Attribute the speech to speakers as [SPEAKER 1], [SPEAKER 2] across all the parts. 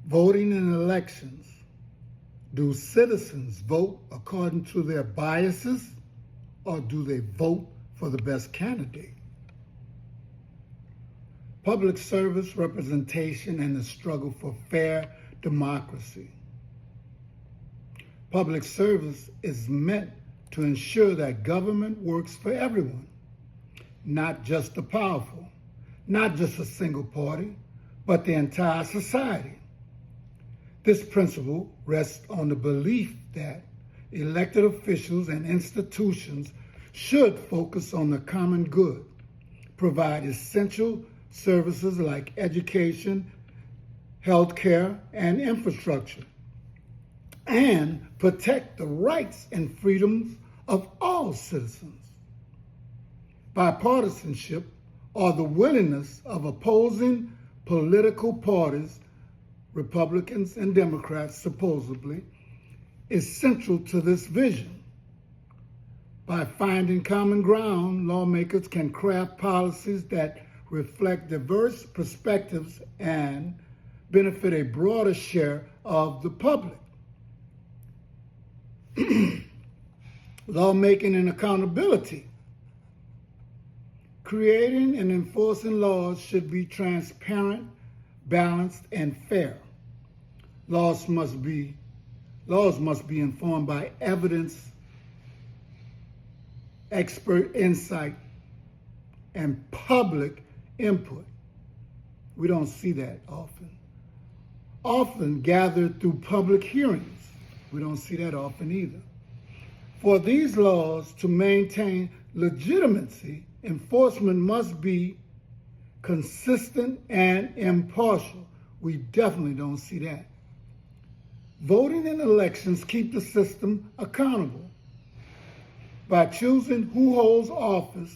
[SPEAKER 1] Voting in elections. Do citizens vote according to their biases, or do they vote for the best candidate? Public service representation and the struggle for fair democracy. Public service is meant to ensure that government works for everyone, not just the powerful, not just a single party, but the entire society. This principle rests on the belief that elected officials and institutions should focus on the common good, provide essential services like education, healthcare, and infrastructure, and protect the rights and freedoms of all citizens. Bipartisanship, or the willingness of opposing political parties, Republicans and Democrats supposedly, is central to this vision. By finding common ground, lawmakers can craft policies that reflect diverse perspectives and benefit a broader share of the public. Lawmaking and accountability. Creating and enforcing laws should be transparent, balanced, and fair. Laws must be informed by evidence, expert insight, and public input. We don't see that often. Often gathered through public hearings. We don't see that often either. For these laws to maintain legitimacy, enforcement must be consistent and impartial. We definitely don't see that. Voting in elections keep the system accountable. By choosing who holds office,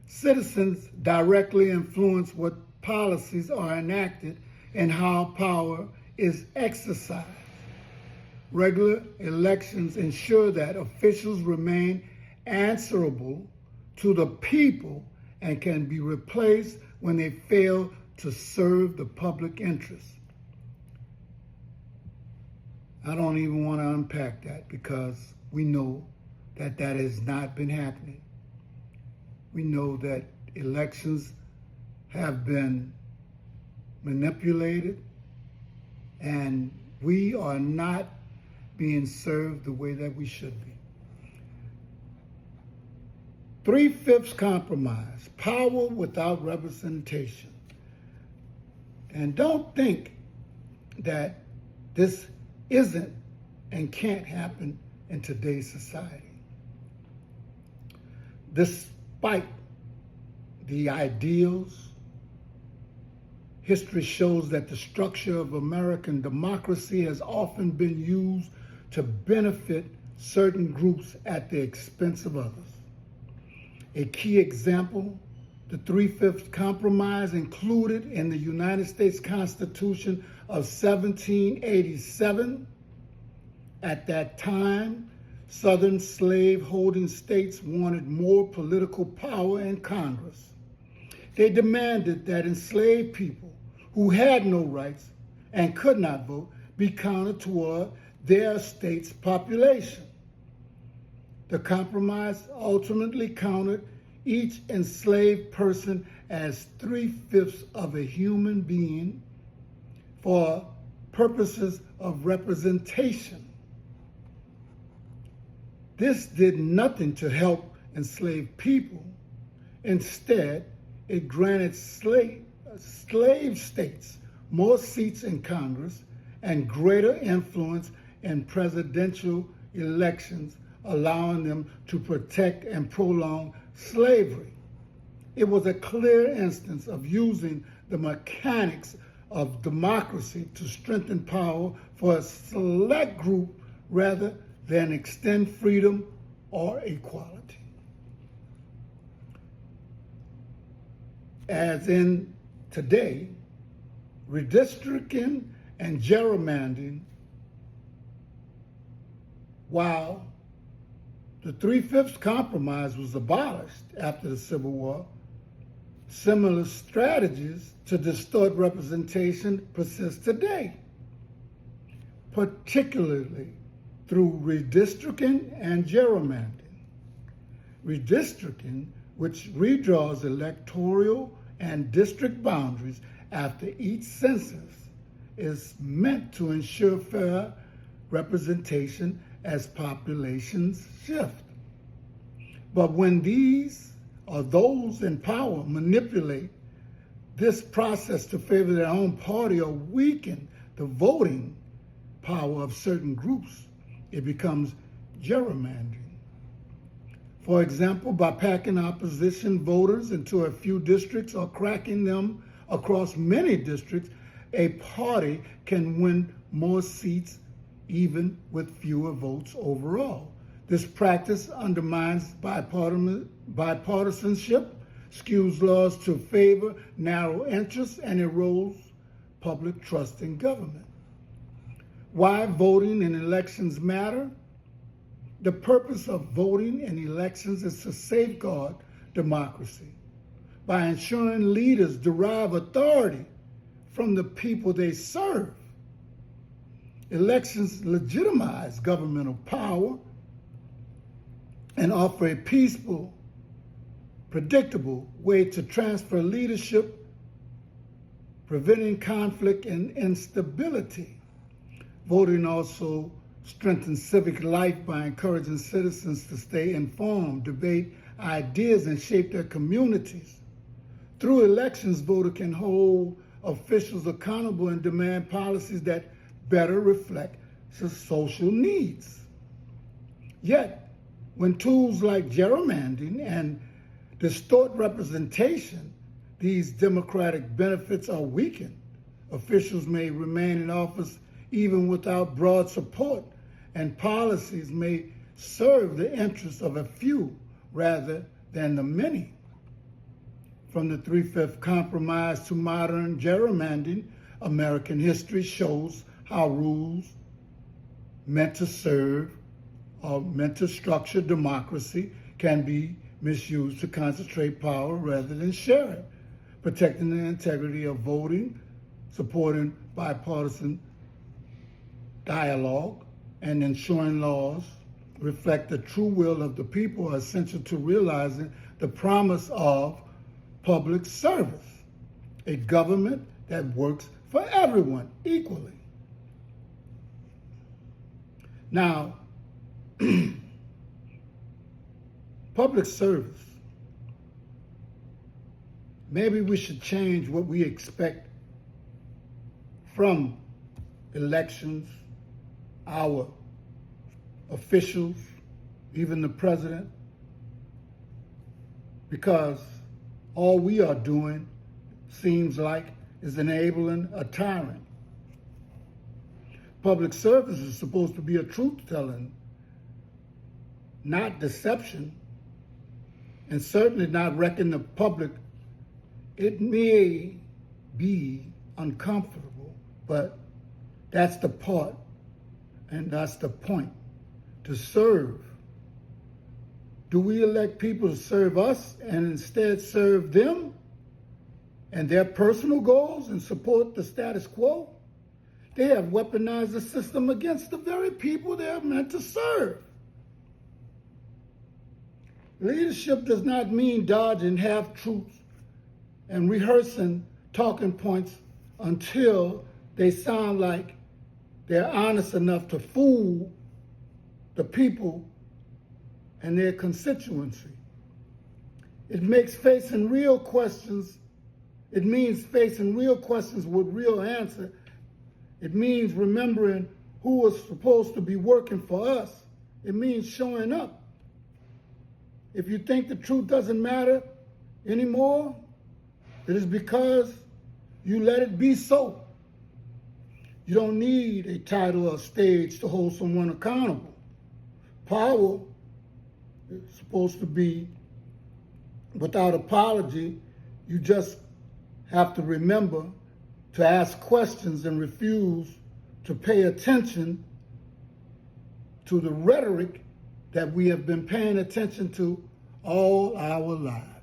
[SPEAKER 1] citizens directly influence what policies are enacted and how power is exercised. Regular elections ensure that officials remain answerable to the people and can be replaced when they fail to serve the public interest. I don't even want to unpack that because we know that that has not been happening. We know that elections have been manipulated and we are not being served the way that we should be. 3/5 compromise, power without representation. And don't think that this isn't and can't happen in today's society. Despite the ideals, history shows that the structure of American democracy has often been used to benefit certain groups at the expense of others. A key example, the 3/5 compromise included in the United States Constitution of 1787. At that time, Southern slave-holding states wanted more political power in Congress. They demanded that enslaved people who had no rights and could not vote be counted toward their state's population. The compromise ultimately counted each enslaved person as 3/5 of a human being for purposes of representation. This did nothing to help enslaved people. Instead, it granted slave states more seats in Congress and greater influence in presidential elections, allowing them to protect and prolong slavery. It was a clear instance of using the mechanics of democracy to strengthen power for a select group rather than extend freedom or equality. As in today, redistricting and gerrymandering, while the 3/5 compromise was abolished after the Civil War, Similar strategies to distort representation persist today, particularly through redistricting and gerrymandering. Redistricting, which redraws electoral and district boundaries after each census, is meant to ensure fair representation as populations shift. But when these or those in power manipulate this process to favor their own party or weaken the voting power of certain groups, it becomes gerrymandering. For example, by packing opposition voters into a few districts or cracking them across many districts, a party can win more seats even with fewer votes overall. This practice undermines bipartisanship, skews laws to favor narrow interests, and erodes public trust in government. Why voting in elections matter? The purpose of voting in elections is to safeguard democracy by ensuring leaders derive authority from the people they serve. Elections legitimize governmental power and offer a peaceful, predictable way to transfer leadership, preventing conflict and instability. Voting also strengthens civic life by encouraging citizens to stay informed, debate ideas, and shape their communities. Through elections, voters can hold officials accountable and demand policies that better reflect social needs. Yet, when tools like gerrymandering and distort representation, these democratic benefits are weakened. Officials may remain in office even without broad support, and policies may serve the interests of a few rather than the many. From the 3/5 compromise to modern gerrymandering, American history shows how rules meant to serve or meant to structure democracy can be misused to concentrate power rather than share it, protecting the integrity of voting, supporting bipartisan dialogue, and ensuring laws reflect the true will of the people are essential to realizing the promise of public service, a government that works for everyone equally. Now, public service. Maybe we should change what we expect from elections, our officials, even the president, because all we are doing seems like is enabling a tyrant. Public service is supposed to be a truth-telling, not deception, and certainly not wrecking the public. It may be uncomfortable, but that's the part and that's the point, to serve. Do we elect people to serve us and instead serve them and their personal goals and support the status quo? They have weaponized the system against the very people they are meant to serve. Leadership does not mean dodging half-truths and rehearsing talking points until they sound like they're honest enough to fool the people and their constituency. It means facing real questions with real answers. It means remembering who was supposed to be working for us. It means showing up. If you think the truth doesn't matter anymore, it is because you let it be so. You don't need a title or stage to hold someone accountable. Power is supposed to be without apology. You just have to remember to ask questions and refuse to pay attention to the rhetoric that we have been paying attention to all our lives.